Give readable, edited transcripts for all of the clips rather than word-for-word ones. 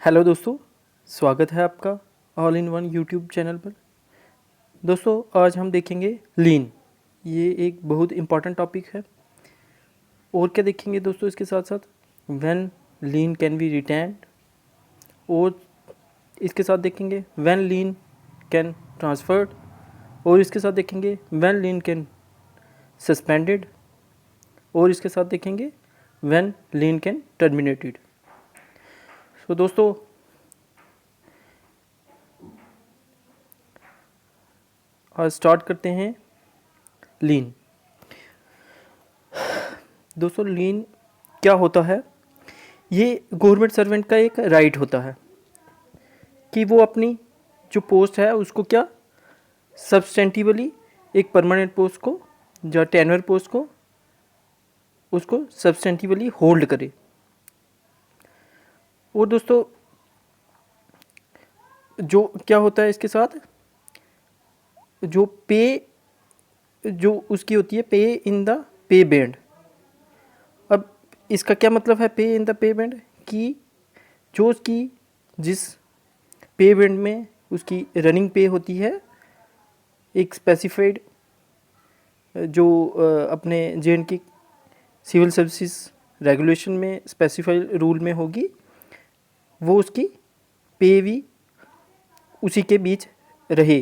Hello दोस्तों, स्वागत है आपका all in one YouTube channel पर। दोस्तों, आज हम देखेंगे लीन। ये एक बहुत इम्पॉर्टेंट टॉपिक है। और क्या देखेंगे दोस्तों इसके साथ साथ when lean can be retained, और इसके साथ देखेंगे व्हेन लीन कैन ट्रांसफर्ड, और इसके साथ देखेंगे व्हेन लीन कैन सस्पेंडेड, और इसके साथ देखेंगे when lean can terminated. So दोस्तों, आज स्टार्ट करते हैं लीन। दोस्तों, लीन क्या होता है? ये गवर्नमेंट सर्वेंट का एक राइट होता है कि वो अपनी जो पोस्ट है उसको क्या सब्सटेंटिवली एक परमानेंट पोस्ट को या टेन्योर पोस्ट को उसको सब्सटेंटिवली होल्ड करे। और दोस्तों, जो क्या होता है इसके साथ, जो पे जो उसकी होती है पे इन द पे बैंड। अब इसका क्या मतलब है पे इन द पे बैंड? कि जो उसकी जिस पे बैंड में उसकी रनिंग पे होती है, एक स्पेसिफाइड जो अपने जे.एंड.के सिविल सर्विसेज रेगुलेशन में स्पेसिफाइड रूल में होगी, वो उसकी पे भी उसी के बीच रहे।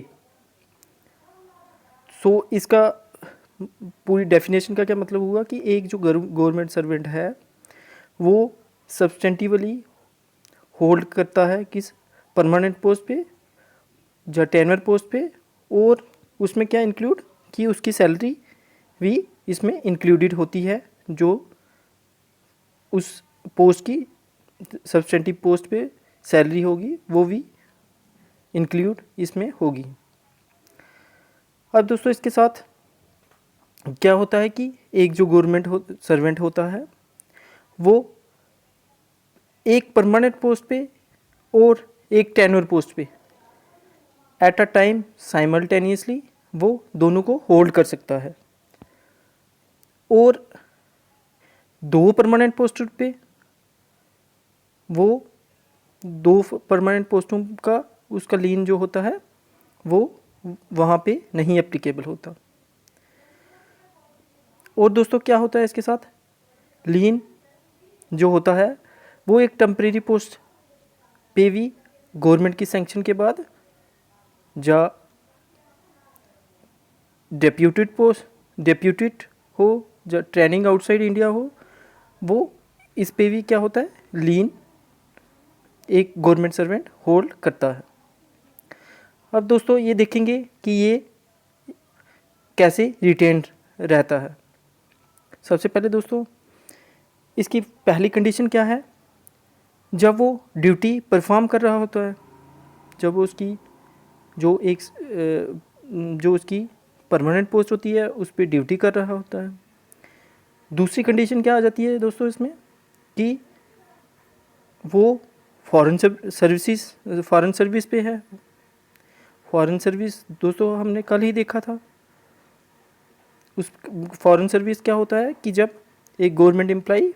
सो इसका पूरी डेफिनेशन का क्या मतलब हुआ कि एक जो गवर्नमेंट सर्वेंट है वो सब्सटेंटिवली होल्ड करता है किस परमानेंट पोस्ट पे या टेन्योर पोस्ट पे, और उसमें क्या इंक्लूड कि उसकी सैलरी भी इसमें इंक्लूडेड होती है, जो उस पोस्ट की सब्सटेंटिव पोस्ट पे सैलरी होगी वो भी इंक्लूड इसमें होगी। अब दोस्तों, इसके साथ क्या होता है कि एक जो गवर्नमेंट सर्वेंट होता है वो एक परमानेंट पोस्ट पे और एक टेन्योर पोस्ट पे एट अ टाइम साइमल्टेनियसली वो दोनों को होल्ड कर सकता है। और दो परमानेंट पोस्टों पे वो दो परमानेंट पोस्टों का उसका लीन जो होता है वो वहाँ पे नहीं एप्लीकेबल होता। और दोस्तों, क्या होता है इसके साथ, लीन जो होता है वो एक टेम्परेरी पोस्ट पे भी गवर्नमेंट की सैंक्शन के बाद या डेप्यूटेड हो या ट्रेनिंग आउटसाइड इंडिया हो, वो इस पे भी क्या होता है, लीन एक गवर्नमेंट सर्वेंट होल्ड करता है। अब दोस्तों, ये देखेंगे कि ये कैसे रिटेन्ड रहता है। सबसे पहले दोस्तों, इसकी पहली कंडीशन क्या है? जब वो ड्यूटी परफॉर्म कर रहा होता है, जब वो उसकी जो उसकी परमानेंट पोस्ट होती है उस पर ड्यूटी कर रहा होता है। दूसरी कंडीशन क्या आ जाती है दोस्तों इसमें, कि वो फॉरेन सर्विस पे है। फॉरेन सर्विस दोस्तों हमने कल ही देखा था। उस फॉरेन सर्विस क्या होता है कि जब एक गवर्नमेंट एम्प्लॉई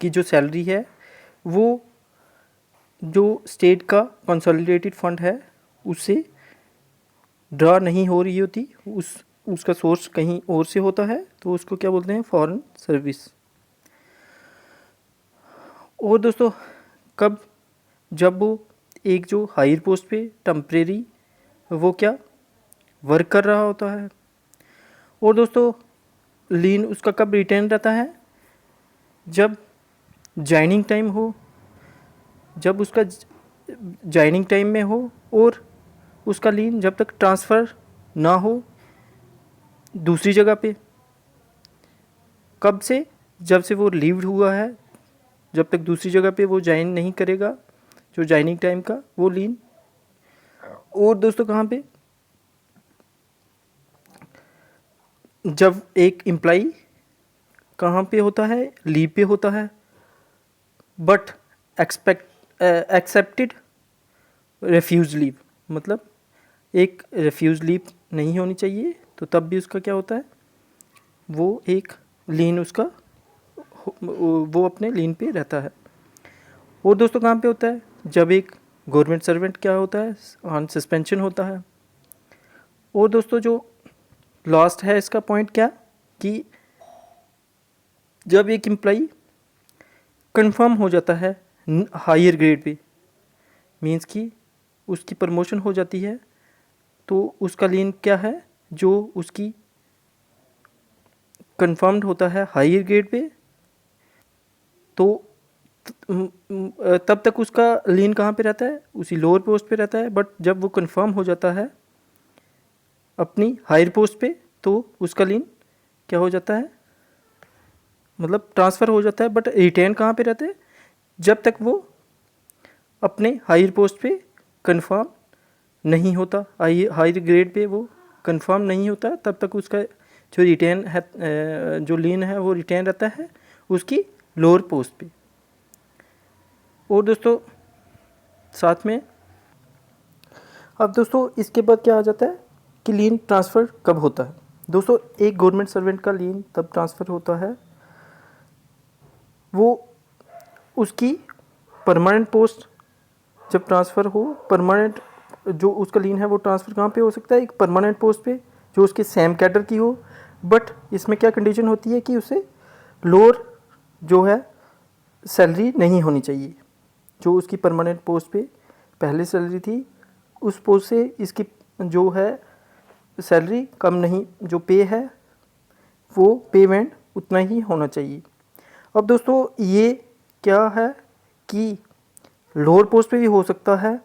की जो सैलरी है वो जो स्टेट का कंसोलिडेटेड फंड है उससे ड्रा नहीं हो रही होती, उसका सोर्स कहीं और से होता है, तो उसको क्या बोलते हैं, फॉरेन सर्विस। और दोस्तों, कब? जब वो एक जो हायर पोस्ट पे टेम्परेरी वो क्या वर्क कर रहा होता है। और दोस्तों, लीन उसका कब रिटेन रहता है? जब जॉइनिंग टाइम हो, जब उसका जॉइनिंग टाइम में हो, और उसका लीन जब तक ट्रांसफ़र ना हो दूसरी जगह पे। कब से? जब से वो लीव्ड हुआ है, जब तक दूसरी जगह पे वो ज्वाइन नहीं करेगा जो ज्वाइनिंग टाइम का वो लीन। और दोस्तों, कहाँ पे? जब एक एम्प्लॉई कहाँ पे होता है, लीव पे होता है, बट एक्सेप्टेड रेफ्यूज़ लीव, मतलब एक रेफ्यूज़ लीव नहीं होनी चाहिए, तो तब भी उसका क्या होता है, वो एक लीन उसका वो अपने लीन पे रहता है। और दोस्तों कहाँ पे होता है, जब एक गवर्नमेंट सर्वेंट क्या होता है, ऑन सस्पेंशन होता है। और दोस्तों जो लास्ट है इसका पॉइंट क्या, कि जब एक एम्प्लॉई कंफर्म हो जाता है हायर ग्रेड पे, मींस कि उसकी प्रमोशन हो जाती है, तो उसका लीन क्या है, जो उसकी कंफर्म्ड होता है हायर ग्रेड पे, तो तब तक उसका लीन कहाँ पे रहता है, उसी लोअर पोस्ट पे रहता है। बट जब वो कंफर्म हो जाता है अपनी हायर पोस्ट पे, तो उसका लीन क्या हो जाता है, मतलब ट्रांसफ़र हो जाता है। बट रिटेन कहाँ पे रहते हैं, जब तक वो अपने हायर पोस्ट पे कंफर्म नहीं होता, हायर ग्रेड पे वो कंफर्म नहीं होता, तब तक उसका जो रिटेन है, जो लीन है वो रिटेन रहता है उसकी लोअर पोस्ट पे। और दोस्तों साथ में अब दोस्तों इसके बाद क्या आ जाता है कि लीन ट्रांसफ़र कब होता है। दोस्तों एक गवर्नमेंट सर्वेंट का लीन तब ट्रांसफ़र होता है, वो उसकी परमानेंट पोस्ट जब ट्रांसफ़र हो। परमानेंट जो उसका लीन है वो ट्रांसफ़र कहाँ पे हो सकता है, एक परमानेंट पोस्ट पे जो उसके सेम कैडर की हो। बट इसमें क्या कंडीशन होती है कि उसे लोअर जो है सैलरी नहीं होनी चाहिए। जो उसकी परमानेंट पोस्ट पे पहले सैलरी थी, उस पोस्ट से इसकी जो है सैलरी कम नहीं, जो पे है वो पेमेंट उतना ही होना चाहिए। अब दोस्तों ये क्या है कि लोअर पोस्ट पे भी हो सकता है,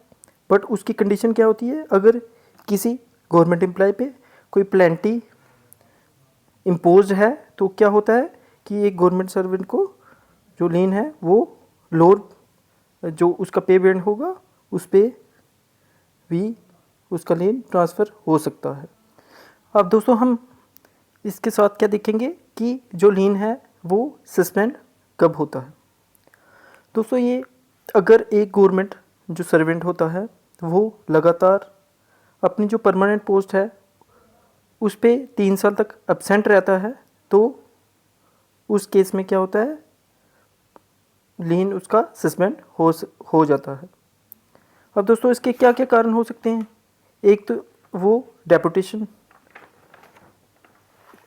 बट उसकी कंडीशन क्या होती है, अगर किसी गवर्नमेंट एम्प्लॉय पे कोई प्लेंटी इम्पोज है, तो क्या होता है कि एक गवर्नमेंट सर्वेंट को जो लीन है वो लोअर जो उसका पे बैंड होगा उस पे भी उसका लीन ट्रांसफ़र हो सकता है। अब दोस्तों हम इसके साथ क्या देखेंगे कि जो लीन है वो सस्पेंड कब होता है। दोस्तों ये अगर एक गवर्नमेंट जो सर्वेंट होता है वो लगातार अपनी जो परमानेंट पोस्ट है उस पे 3 साल तक एब्सेंट रहता है, तो उस केस में क्या होता है, लीन उसका सस्पेंड हो जाता है। अब दोस्तों इसके क्या क्या कारण हो सकते हैं, एक तो वो डेपुटेशन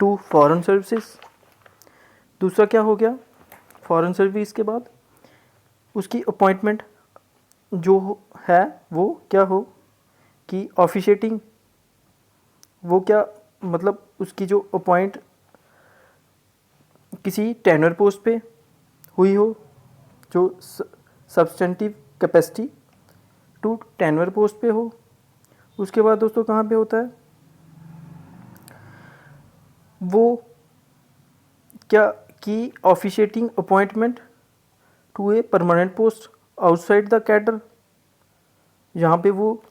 टू फॉरेन सर्विसेज, दूसरा क्या हो गया, फॉरेन सर्विस के बाद उसकी अपॉइंटमेंट जो है वो क्या हो कि ऑफिशिएटिंग, वो क्या मतलब उसकी जो अपॉइंट किसी टेनर पोस्ट पे हुई हो, जो substantive capacity to tenure post पे हो। उसके बाद दोस्तों कहाँ पे होता है, वो क्या कि officiating appointment to a permanent post outside the cadre, जहाँ पे वो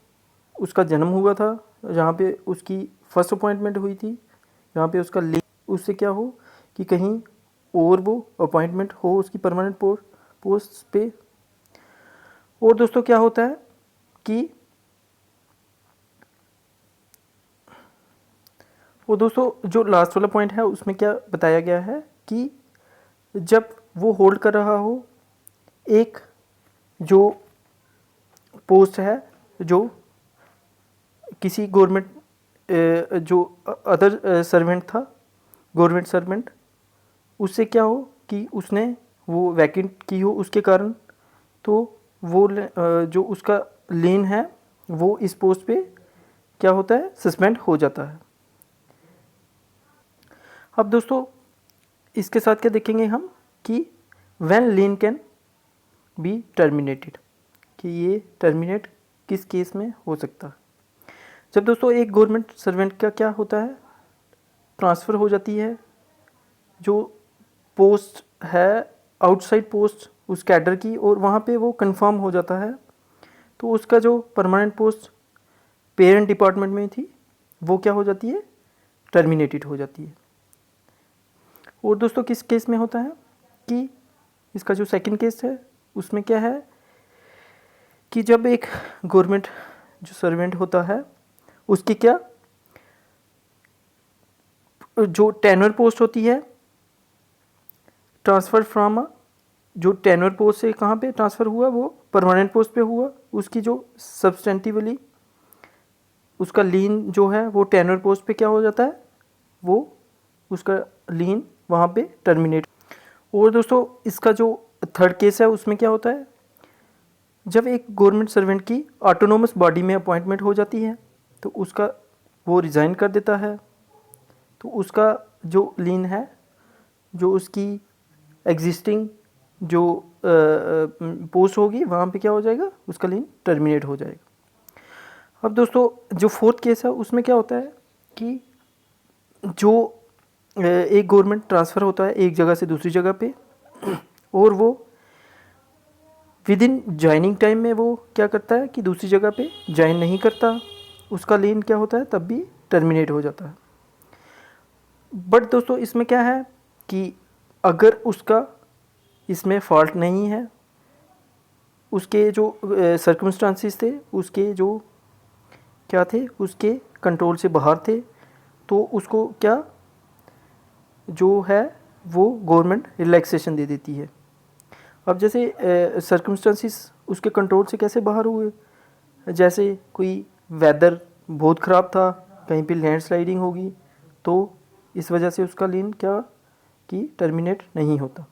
उसका जन्म हुआ था, जहाँ पे उसकी फर्स्ट अपॉइंटमेंट हुई थी, जहाँ पे उसका उससे क्या हो कि कहीं और वो अपॉइंटमेंट हो उसकी परमानेंट पोस्ट पे। और दोस्तों क्या होता है कि वो दोस्तों जो लास्ट वाला पॉइंट है उसमें क्या बताया गया है कि जब वो होल्ड कर रहा हो एक जो पोस्ट है, जो किसी गवर्नमेंट जो अदर सर्वेंट था, गवर्नमेंट सर्वेंट, उससे क्या हो कि उसने वो वैकेंट की हो उसके कारण, तो वो जो उसका लीन है वो इस पोस्ट पे क्या होता है, सस्पेंड हो जाता है। अब दोस्तों इसके साथ क्या देखेंगे हम कि when lean can be terminated, कि ये टर्मिनेट किस केस में हो सकता है। जब दोस्तों एक गवर्नमेंट सर्वेंट का क्या होता है, ट्रांसफ़र हो जाती है, जो पोस्ट है आउटसाइड पोस्ट उस कैडर की, और वहाँ पे वो कंफर्म हो जाता है, तो उसका जो परमानेंट पोस्ट पेरेंट डिपार्टमेंट में थी वो क्या हो जाती है, टर्मिनेटेड हो जाती है। और दोस्तों किस केस में होता है कि इसका जो सेकंड केस है उसमें क्या है कि जब एक गवर्नमेंट जो सर्वेंट होता है उसकी क्या जो टेनर पोस्ट होती है ट्रांसफ़र फ्रॉम जो टेन्योर पोस्ट से कहाँ पे ट्रांसफ़र हुआ, वो परमानेंट पोस्ट पे हुआ, उसकी जो सब्सटेंटिवली उसका लीन जो है वो टेन्योर पोस्ट पे क्या हो जाता है, वो उसका लीन वहाँ पे टर्मिनेट। और दोस्तों इसका जो थर्ड केस है उसमें क्या होता है, जब एक गवर्नमेंट सर्वेंट की ऑटोनोमस बॉडी में अपॉइंटमेंट हो जाती है तो उसका वो रिज़ाइन कर देता है, तो उसका जो लीन है, जो उसकी एग्जिस्टिंग जो पोस्ट होगी वहाँ पे क्या हो जाएगा, उसका लीन टर्मिनेट हो जाएगा। अब दोस्तों जो फोर्थ केस है उसमें क्या होता है कि जो एक गवर्नमेंट ट्रांसफ़र होता है एक जगह से दूसरी जगह पे, और वो विद इन ज्वाइनिंग टाइम में वो क्या करता है कि दूसरी जगह पे ज्वाइन नहीं करता, उसका लीन क्या होता है तब भी टर्मिनेट हो जाता है। बट दोस्तों इसमें क्या है कि अगर उसका इसमें फॉल्ट नहीं है, उसके जो सर्कमस्टांसिस थे उसके जो क्या थे, उसके कंट्रोल से बाहर थे, तो उसको क्या जो है वो गवर्नमेंट रिलैक्सेशन दे देती है। अब जैसे सर्कमस्टांसिस उसके कंट्रोल से कैसे बाहर हुए, जैसे कोई वेदर बहुत ख़राब था, कहीं पे लैंडस्लाइडिंग होगी, तो इस वजह से उसका लीन क्या कि टर्मिनेट नहीं होता।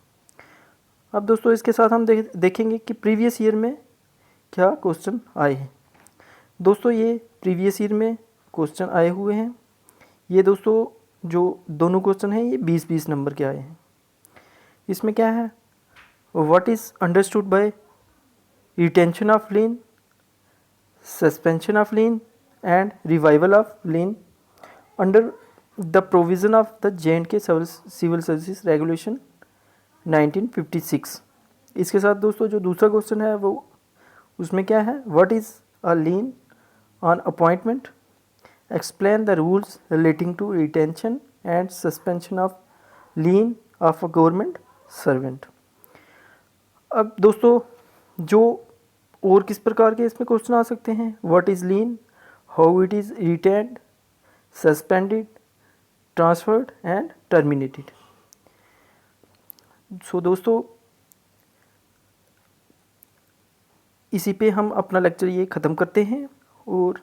अब दोस्तों इसके साथ हम देखेंगे कि प्रीवियस ईयर में क्या क्वेश्चन आए हैं। दोस्तों ये प्रीवियस ईयर में क्वेश्चन आए हुए हैं। ये दोस्तों जो दोनों क्वेश्चन हैं ये 20-20 नंबर के आए हैं। इसमें क्या है, what is understood by retention of lien, suspension of lien and revival of lien under the provision of the J&K civil services regulation 1956। इसके साथ दोस्तों जो दूसरा क्वेश्चन है वो उसमें क्या है, what is a lien on appointment, explain the rules relating to retention and suspension of lien of a government servant. अब दोस्तों जो और किस प्रकार के इसमें क्वेश्चन आ सकते हैं, what is lien, how it is retained, suspended, transferred and terminated. So दोस्तों इसी पे हम अपना लेक्चर ये ख़त्म करते हैं, और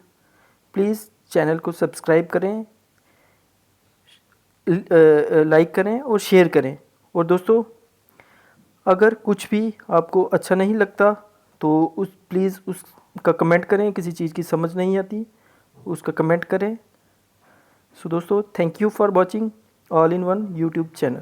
प्लीज़ चैनल को सब्सक्राइब करें, लाइक करें और शेयर करें। और दोस्तों अगर कुछ भी आपको अच्छा नहीं लगता तो प्लीज़ उसका कमेंट करें, किसी चीज़ की समझ नहीं आती उसका कमेंट करें। सो दोस्तों thank you for watching all in one YouTube channel.